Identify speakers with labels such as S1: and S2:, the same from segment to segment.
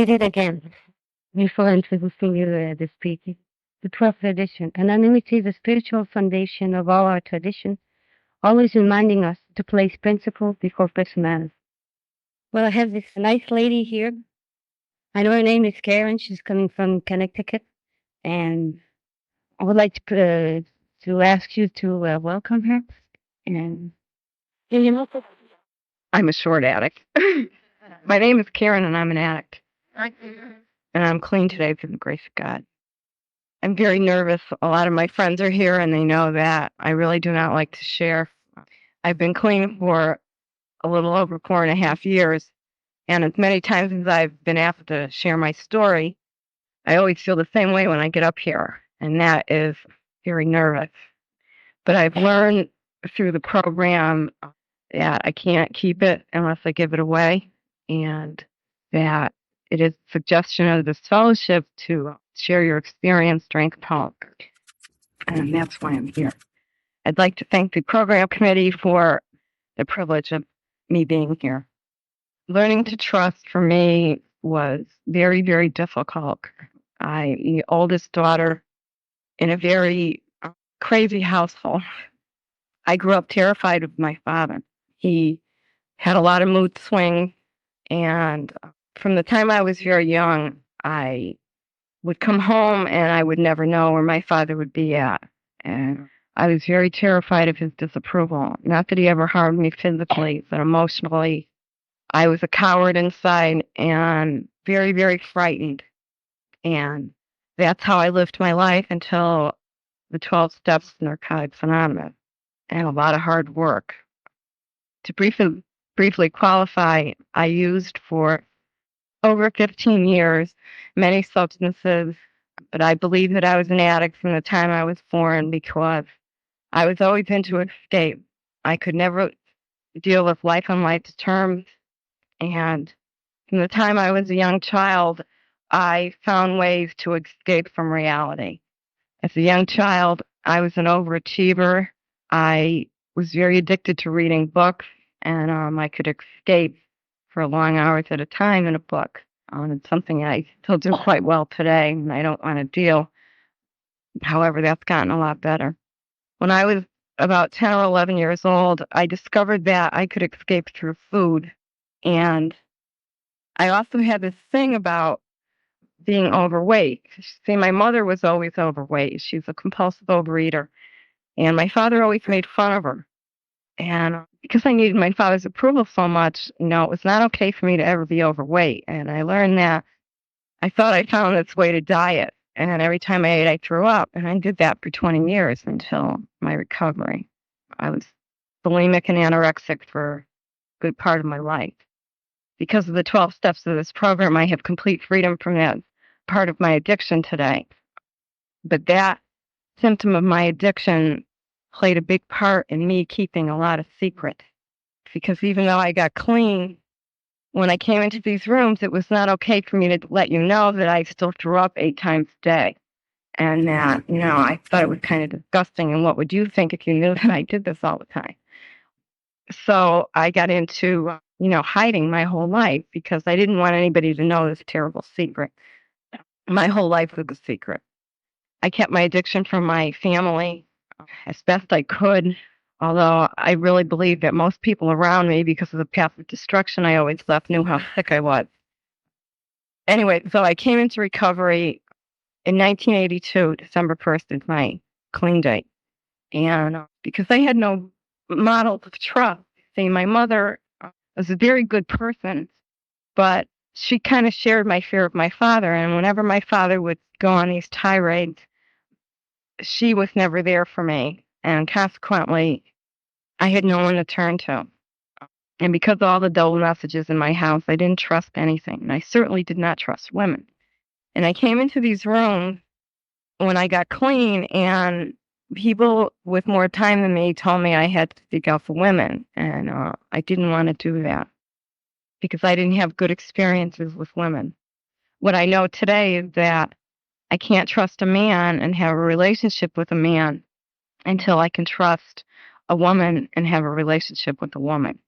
S1: did it again. Before introducing you the speaking. The 12th edition, anonymity is the spiritual foundation of all our tradition, always reminding us to place principle before personality. Well, I have this nice lady here. I know her name is Karen. She's coming from Connecticut, and I would like to ask you to welcome her. And you know,
S2: I'm a short addict. My name is Karen, and I'm an addict. And I'm clean today through the grace of God. I'm very nervous. A lot of my friends are here, and they know that. I really do not like to share. I've been clean for a little over 4.5 years, and as many times as I've been asked to share my story, I always feel the same way when I get up here, and that is very nervous. But I've learned through the program that I can't keep it unless I give it away, and that it is a suggestion of this fellowship to share your experience, strength, hope, and that's why I'm here. I'd like to thank the program committee for the privilege of me being here. Learning to trust for me was very, very difficult. I'm the oldest daughter in a very crazy household. I grew up terrified of my father. He had a lot of mood swings, and from the time I was very young, I would come home and I would never know where my father would be at. And I was very terrified of his disapproval. Not that he ever harmed me physically, but emotionally, I was a coward inside and very, very frightened. And that's how I lived my life until the 12 steps of Narcotics Anonymous and a lot of hard work. To briefly qualify, I used for over 15 years many substances, but I believe that I was an addict from the time I was born because I was always into escape. I could never deal with life on life's terms, and from the time I was a young child, I found ways to escape from reality. As a young child, I was an overachiever. I was very addicted to reading books, and I could escape for long hours at a time in a book. It's something I still do quite well today, and I don't want to deal. However, that's gotten a lot better. When I was about 10 or 11 years old, I discovered that I could escape through food. And I also had this thing about being overweight. See, my mother was always overweight. She's a compulsive overeater. And my father always made fun of her. And because I needed my father's approval so much, it was not okay for me to ever be overweight. And I learned that I thought I found this way to diet. And then every time I ate, I threw up. And I did that for 20 years until my recovery. I was bulimic and anorexic for a good part of my life. Because of the 12 steps of this program, I have complete freedom from that part of my addiction today. But that symptom of my addiction played a big part in me keeping a lot of secret. Because even though I got clean, when I came into these rooms, it was not okay for me to let you know that I still threw up 8 times a day. And that, I thought it was kind of disgusting. And what would you think if you knew that I did this all the time? So I got into, hiding my whole life because I didn't want anybody to know this terrible secret. My whole life was a secret. I kept my addiction from my family as best I could, although I really believe that most people around me, because of the path of destruction I always left, knew how sick I was. Anyway, so I came into recovery in 1982. December 1st is my clean date. And because I had no models of trust, see, my mother was a very good person, but she kind of shared my fear of my father. And whenever my father would go on these tirades, she was never there for me. And consequently, I had no one to turn to. And because of all the double messages in my house, I didn't trust anything. And I certainly did not trust women. And I came into these rooms when I got clean, and people with more time than me told me I had to seek out for women. And I didn't want to do that because I didn't have good experiences with women. What I know today is that I can't trust a man and have a relationship with a man until I can trust a woman and have a relationship with a woman.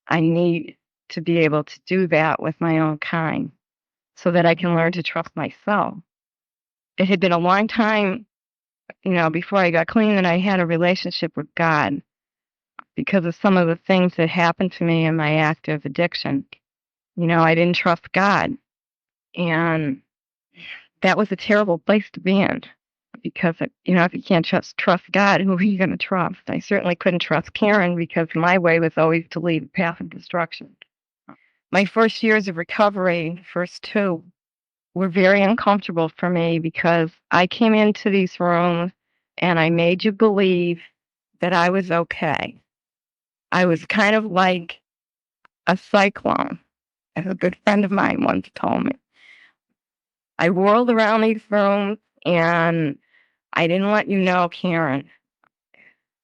S2: I need to be able to do that with my own kind. so that I can learn to trust myself. It had been a long time, before I got clean that I had a relationship with God because of some of the things that happened to me in my active addiction. I didn't trust God. And that was a terrible place to be in because, if you can't trust God, who are you going to trust? I certainly couldn't trust Karen because my way was always to lead the path of destruction. My first years of recovery, first two, were very uncomfortable for me because I came into these rooms and I made you believe that I was okay. I was kind of like a cyclone, as a good friend of mine once told me. I whirled around these rooms and I didn't let you know, Karen.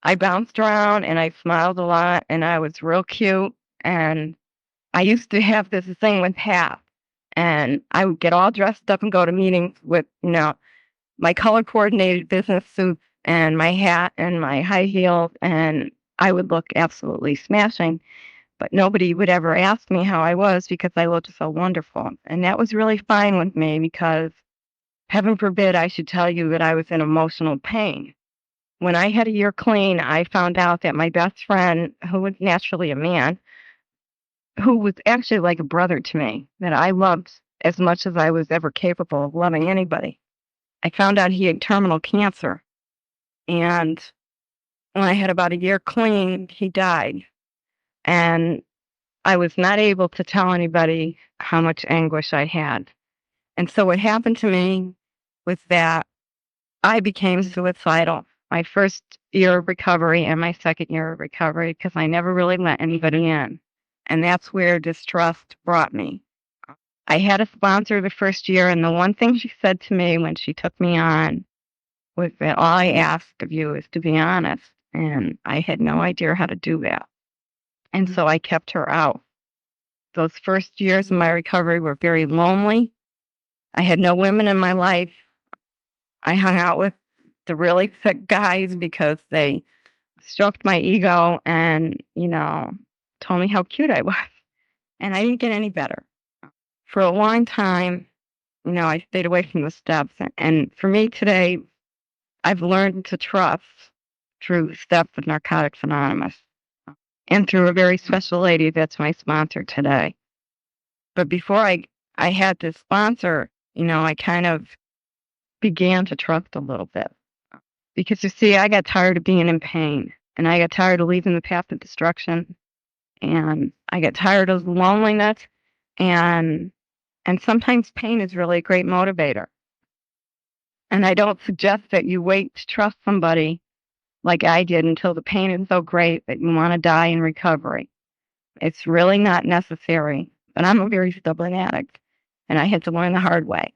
S2: I bounced around and I smiled a lot and I was real cute. And I used to have this thing with hats. And I would get all dressed up and go to meetings with, my color coordinated business suits and my hat and my high heels. And I would look absolutely smashing. But nobody would ever ask me how I was because I looked so wonderful. And that was really fine with me because heaven forbid I should tell you that I was in emotional pain. When I had a year clean, I found out that my best friend, who was naturally a man, who was actually like a brother to me, that I loved as much as I was ever capable of loving anybody, I found out he had terminal cancer. And when I had about a year clean, he died. And I was not able to tell anybody how much anguish I had. And so what happened to me was that I became suicidal my first year of recovery and my second year of recovery because I never really let anybody in. And that's where distrust brought me. I had a sponsor the first year, and the one thing she said to me when she took me on was that all I ask of you is to be honest. And I had no idea how to do that. And so I kept her out. Those first years of my recovery were very lonely. I had no women in my life. I hung out with the really thick guys because they stroked my ego and, told me how cute I was. And I didn't get any better. For a long time, I stayed away from the steps. And for me today, I've learned to trust through steps of Narcotics Anonymous and through a very special lady that's my sponsor today. But before I had this sponsor, I kind of began to trust a little bit. Because you see, I got tired of being in pain and I got tired of leaving the path of destruction and I got tired of loneliness and sometimes pain is really a great motivator. And I don't suggest that you wait to trust somebody like I did until the pain is so great that you want to die in recovery. It's really not necessary. But I'm a very stubborn addict and I had to learn the hard way.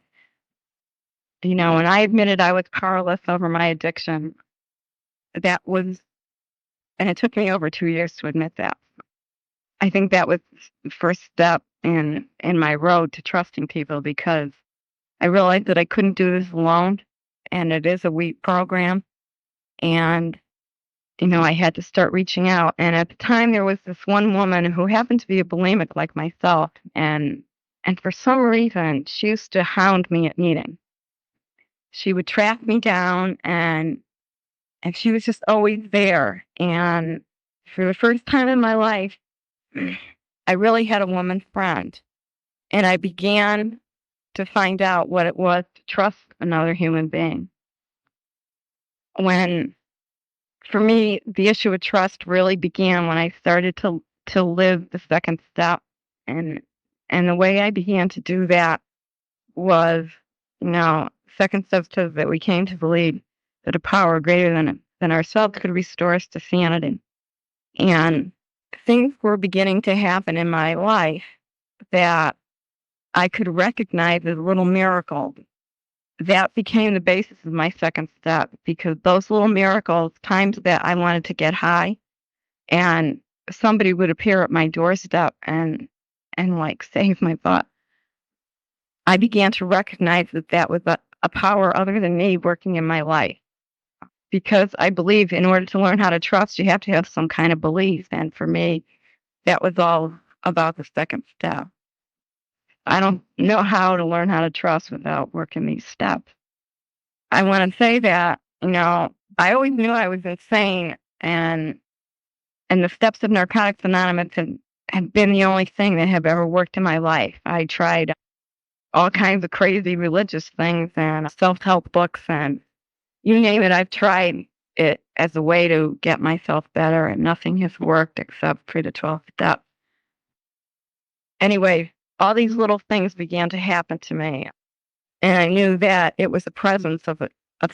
S2: When I admitted I was powerless over my addiction, that was, and it took me over 2 years to admit that. I think that was the first step in my road to trusting people because I realized that I couldn't do this alone, and it is a weak program, and I had to start reaching out. And at the time, there was this one woman who happened to be a bulimic like myself, and for some reason, she used to hound me at meetings. She would track me down, and she was just always there. And for the first time in my life, I really had a woman friend, and I began to find out what it was to trust another human being. When, for me, the issue of trust really began when I started to live the second step, and the way I began to do that was, second step says that we came to believe that a power greater than ourselves could restore us to sanity, and things were beginning to happen in my life that I could recognize as little miracles. That became the basis of my second step because those little miracles, times that I wanted to get high and somebody would appear at my doorstep and like save my butt, I began to recognize that was a power other than me working in my life. Because I believe in order to learn how to trust, you have to have some kind of belief. And for me, that was all about the second step. I don't know how to learn how to trust without working these steps. I want to say that, I always knew I was insane, and the steps of Narcotics Anonymous have been the only thing that have ever worked in my life. I tried all kinds of crazy religious things and self-help books, and you name it, I've tried it as a way to get myself better, and nothing has worked except for the 12th step. Anyway, all these little things began to happen to me, and I knew that it was the presence of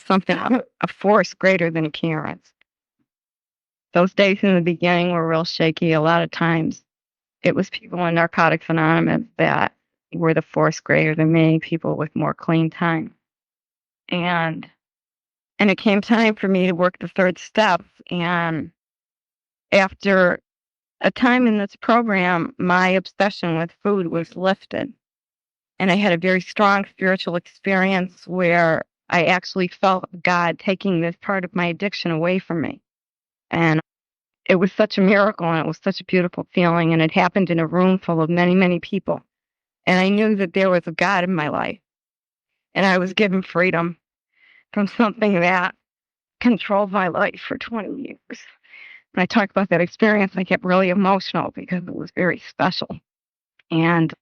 S2: something, a force greater than Karen's. Those days in the beginning were real shaky. A lot of times it was people in Narcotics Anonymous that were the force greater than me, people with more clean time. And it came time for me to work the third step. And after a time in this program, my obsession with food was lifted. And I had a very strong spiritual experience where I actually felt God taking this part of my addiction away from me. And it was such a miracle, and it was such a beautiful feeling. And it happened in a room full of many, many people. And I knew that there was a God in my life. And I was given freedom from something that controlled my life for 20 years. When I talk about that experience, I get really emotional because it was very special. And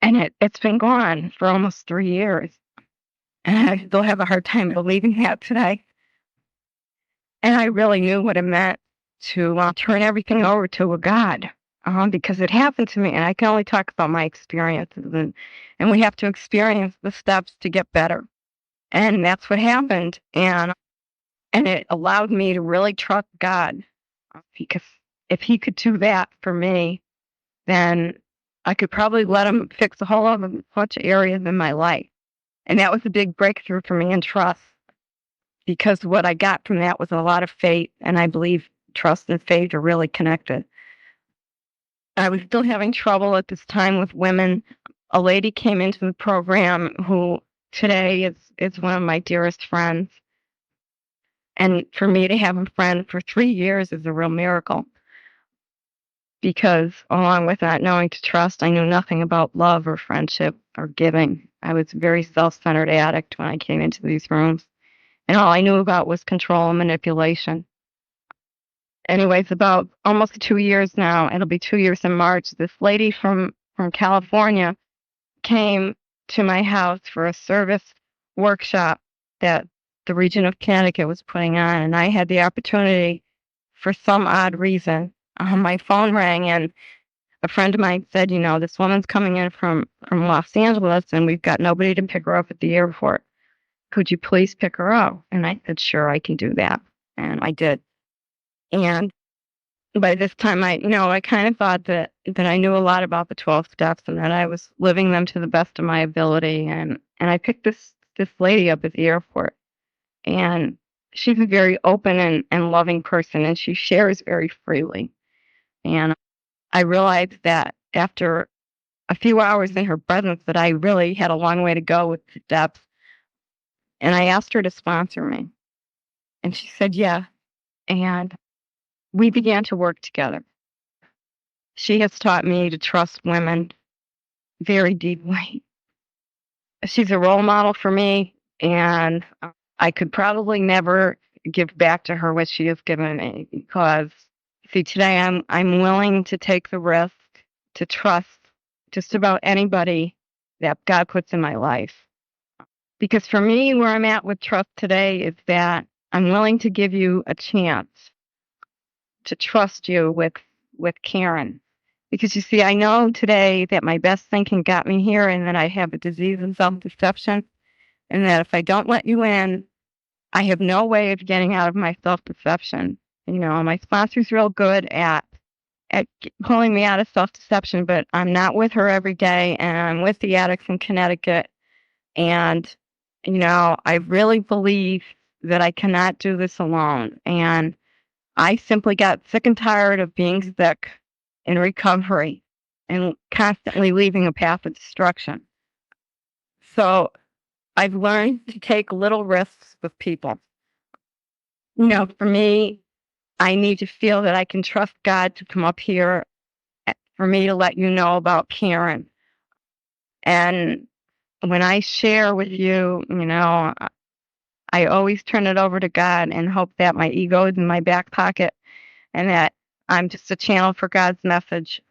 S2: it's been gone for almost 3 years. And I still have a hard time believing that today. And I really knew what it meant to turn everything over to a God, because it happened to me. And I can only talk about my experiences. And we have to experience the steps to get better. And that's what happened. And it allowed me to really trust God, because if he could do that for me, then I could probably let him fix a whole other bunch of areas in my life. And that was a big breakthrough for me in trust, because what I got from that was a lot of faith. And I believe trust and faith are really connected. I was still having trouble at this time with women. A lady came into the program who today is one of my dearest friends. And for me to have a friend for 3 years is a real miracle, because along with not knowing to trust, I knew nothing about love or friendship or giving. I was a very self-centered addict when I came into these rooms, and all I knew about was control and manipulation. Anyways, about almost 2 years now, it'll be 2 years in March, this lady from California came to my house for a service workshop that the region of Connecticut was putting on, and I had the opportunity, for some odd reason, my phone rang, and a friend of mine said, this woman's coming in from Los Angeles, and we've got nobody to pick her up at the airport. Could you please pick her up? And I said, sure, I can do that. And I did. And by this time, I kind of thought that I knew a lot about the 12 steps and that I was living them to the best of my ability. And I picked this lady up at the airport, and she's a very open and loving person, and she shares very freely. And I realized that after a few hours in her presence that I really had a long way to go with the steps. And I asked her to sponsor me, and she said, yeah. And we began to work together. She has taught me to trust women very deeply. She's a role model for me, and I could probably never give back to her what she has given me, because, see, today I'm willing to take the risk to trust just about anybody that God puts in my life. Because for me, where I'm at with trust today is that I'm willing to give you a chance to trust you with Karen. Because you see, I know today that my best thinking got me here, and that I have a disease of self-deception, and that if I don't let you in, I have no way of getting out of my self-deception. My sponsor's real good at pulling me out of self-deception, but I'm not with her every day, and I'm with the addicts in Connecticut. And, I really believe that I cannot do this alone. And I simply got sick and tired of being sick in recovery and constantly leaving a path of destruction. So I've learned to take little risks with people. For me, I need to feel that I can trust God to come up here for me to let you know about Karen. And when I share with you, I always turn it over to God and hope that my ego is in my back pocket and that I'm just a channel for God's message.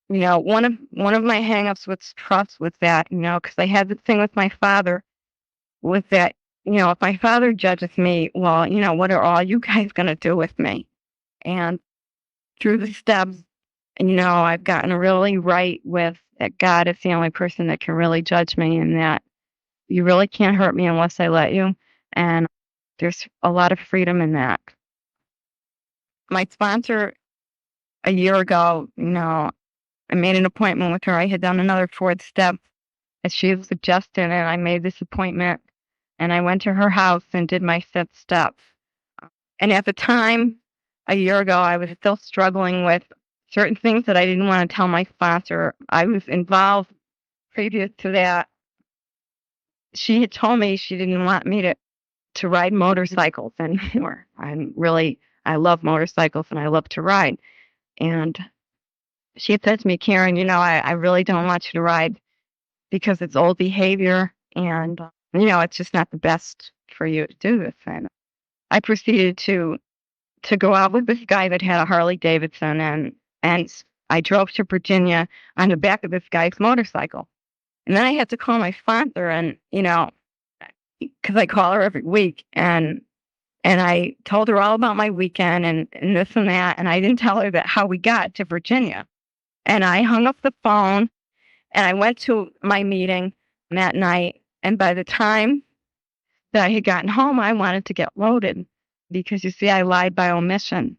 S2: One of my hangups with trust was that, because I had the thing with my father was that, if my father judges me, well, what are all you guys going to do with me? And through the steps, I've gotten really right with that God is the only person that can really judge me and that you really can't hurt me unless I let you. And there's a lot of freedom in that. My sponsor a year ago, I made an appointment with her. I had done another fourth step as she had suggested, and I made this appointment and I went to her house and did my fifth step. And at the time, a year ago, I was still struggling with certain things that I didn't want to tell my sponsor. I was involved previous to that. She had told me she didn't want me to ride motorcycles anymore. I love motorcycles and I love to ride. And she had said to me, Karen, I really don't want you to ride because it's old behavior and, it's just not the best for you to do this. And I proceeded to go out with this guy that had a Harley Davidson and I drove to Virginia on the back of this guy's motorcycle. And then I had to call my sponsor and, because I call her every week and I told her all about my weekend and this and that. And I didn't tell her that how we got to Virginia. And I hung up the phone and I went to my meeting that night. And by the time that I had gotten home, I wanted to get loaded because you see, I lied by omission.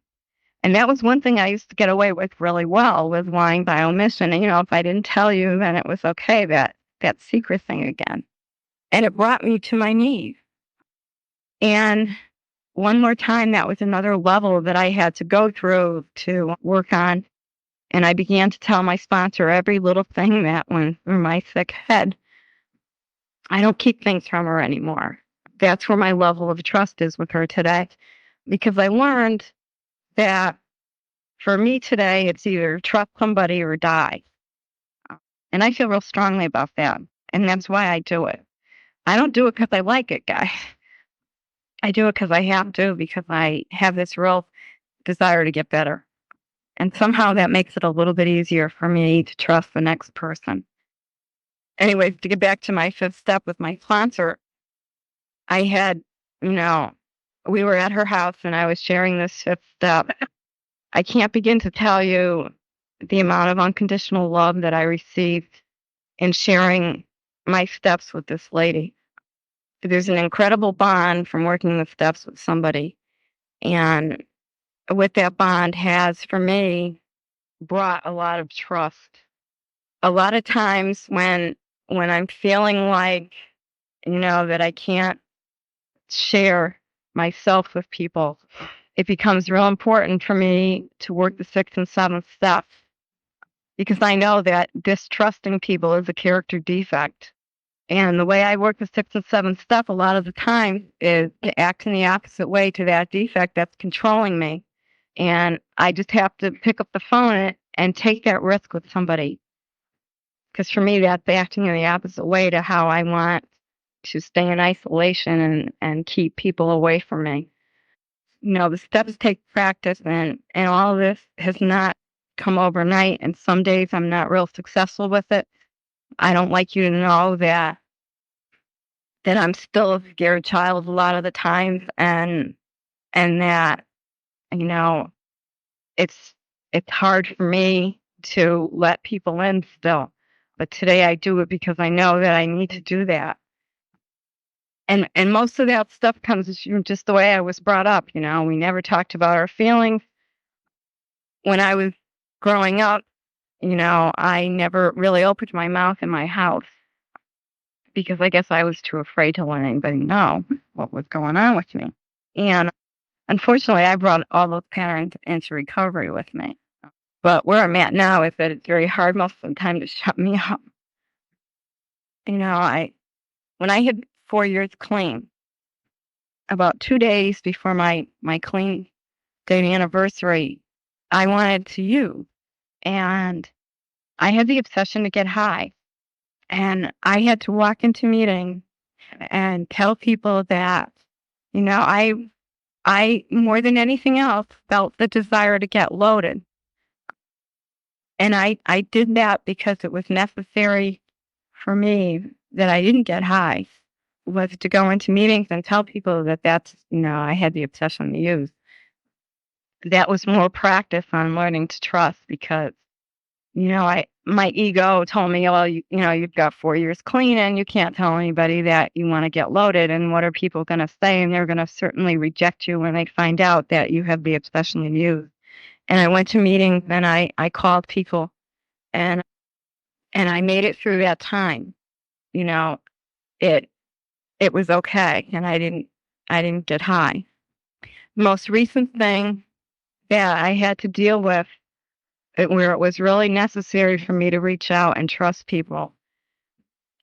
S2: And that was one thing I used to get away with really well was lying by omission. And, if I didn't tell you, then it was okay, that secret thing again. And it brought me to my knees. And one more time, that was another level that I had to go through to work on. And I began to tell my sponsor every little thing that went through my sick head. I don't keep things from her anymore. That's where my level of trust is with her today. Because I learned that for me today, it's either trust somebody or die. And I feel real strongly about that. And that's why I do it. I don't do it because I like it, guys. I do it because I have to, because I have this real desire to get better. And somehow that makes it a little bit easier for me to trust the next person. Anyway, to get back to my fifth step with my sponsor, I had, we were at her house and I was sharing this fifth step. I can't begin to tell you the amount of unconditional love that I received in sharing my steps with this lady. There's an incredible bond from working the steps with somebody. And what that bond has for me brought a lot of trust. A lot of times when I'm feeling like, that I can't share myself with people, it becomes real important for me to work the sixth and seventh steps because I know that distrusting people is a character defect. And the way I work the sixth and seventh step a lot of the time is to act in the opposite way to that defect that's controlling me. And I just have to pick up the phone and take that risk with somebody. Because for me, that's acting in the opposite way to how I want to stay in isolation and keep people away from me. The steps take practice, and all of this has not come overnight. And some days I'm not real successful with it. I don't like you to know that I'm still a scared child a lot of the times, and that you know it's hard for me to let people in still. But today I do it because I know that I need to do that. And most of that stuff comes from just the way I was brought up. We never talked about our feelings. When I was growing up, I never really opened my mouth in my house because I guess I was too afraid to let anybody know what was going on with me. And unfortunately, I brought all those patterns into recovery with me. But where I'm at now is that it's very hard most of the time to shut me up. When I hit 4 years clean, about 2 days before my clean day anniversary, I wanted to use. And I had the obsession to get high. And I had to walk into meetings and tell people that, I more than anything else felt the desire to get loaded. And I did that because it was necessary for me that I didn't get high, was to go into meetings and tell people that I had the obsession to use. That was more practice on learning to trust because, my ego told me, well, you've got 4 years clean and you can't tell anybody that you want to get loaded. And what are people going to say? And they're going to certainly reject you when they find out that you have the obsession to use. And I went to meetings and I called people and I made it through that time. You know, it it was okay, and I didn't get high. Most recent thing that I had to deal with, where it was really necessary for me to reach out and trust people.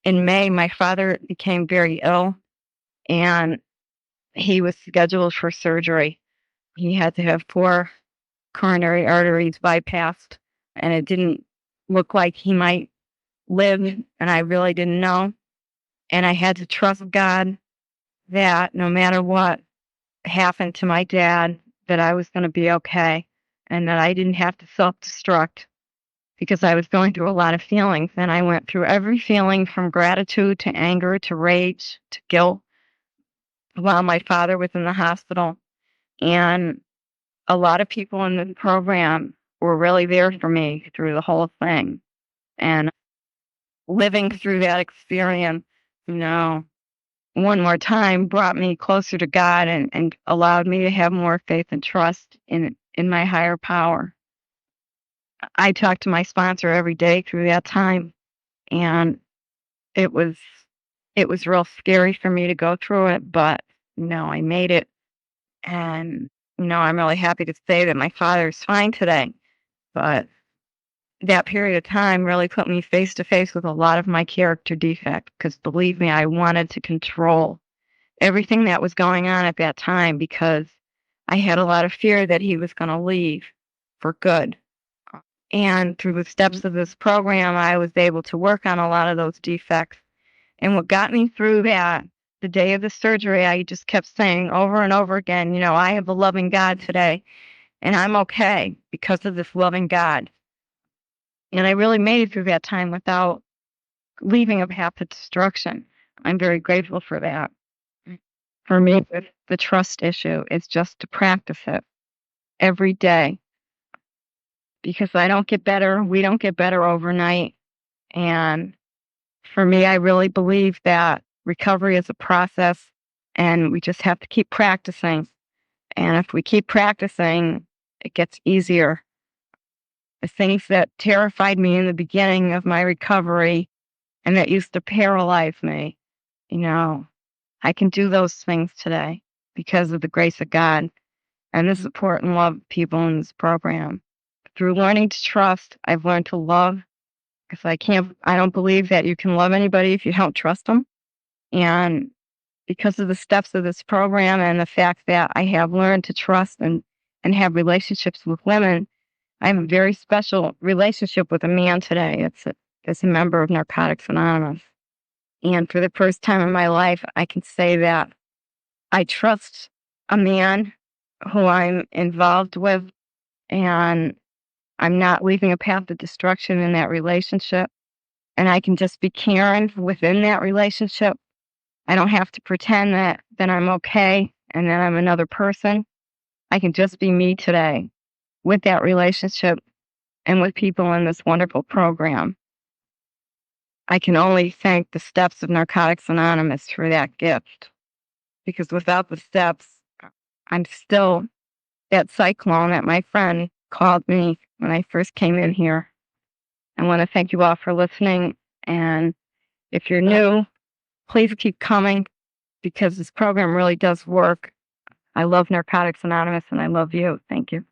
S2: In May, my father became very ill, and he was scheduled for surgery. He had to have 4 coronary arteries bypassed, and it didn't look like he might live, and I really didn't know. And I had to trust God that no matter what happened to my dad, that I was going to be okay and that I didn't have to self-destruct because I was going through a lot of feelings. And I went through every feeling from gratitude to anger to rage to guilt while my father was in the hospital. And a lot of people in the program were really there for me through the whole thing. And living through that experience, one more time brought me closer to God and allowed me to have more faith and trust in my higher power. I talked to my sponsor every day through that time, and it was real scary for me to go through it, but I made it. And I'm really happy to say that my father is fine today. But that period of time really put me face to face with a lot of my character defects because believe me, I wanted to control everything that was going on at that time because I had a lot of fear that he was going to leave for good. And through the steps of this program, I was able to work on a lot of those defects. And what got me through that, the day of the surgery, I just kept saying over and over again, I have a loving God today, and I'm okay because of this loving God. And I really made it through that time without leaving a path of destruction. I'm very grateful for that. For me, the trust issue is just to practice it every day because I don't get better. We don't get better overnight. And for me, I really believe that recovery is a process and we just have to keep practicing. And if we keep practicing, it gets easier. The things that terrified me in the beginning of my recovery and that used to paralyze me, I can do those things today because of the grace of God and the support and love of people in this program. Through learning to trust, I've learned to love because I don't believe that you can love anybody if you don't trust them. And because of the steps of this program and the fact that I have learned to trust and have relationships with women, I have a very special relationship with a man today. It's a member of Narcotics Anonymous. And for the first time in my life, I can say that I trust a man who I'm involved with, and I'm not leaving a path of destruction in that relationship. And I can just be Karen within that relationship. I don't have to pretend that I'm okay and that I'm another person. I can just be me today with that relationship and with people in this wonderful program. I can only thank the steps of Narcotics Anonymous for that gift. Because without the steps, I'm still that cyclone that my friend called me when I first came in here. I want to thank you all for listening. And if you're new, please keep coming because this program really does work. I love Narcotics Anonymous and I love you. Thank you.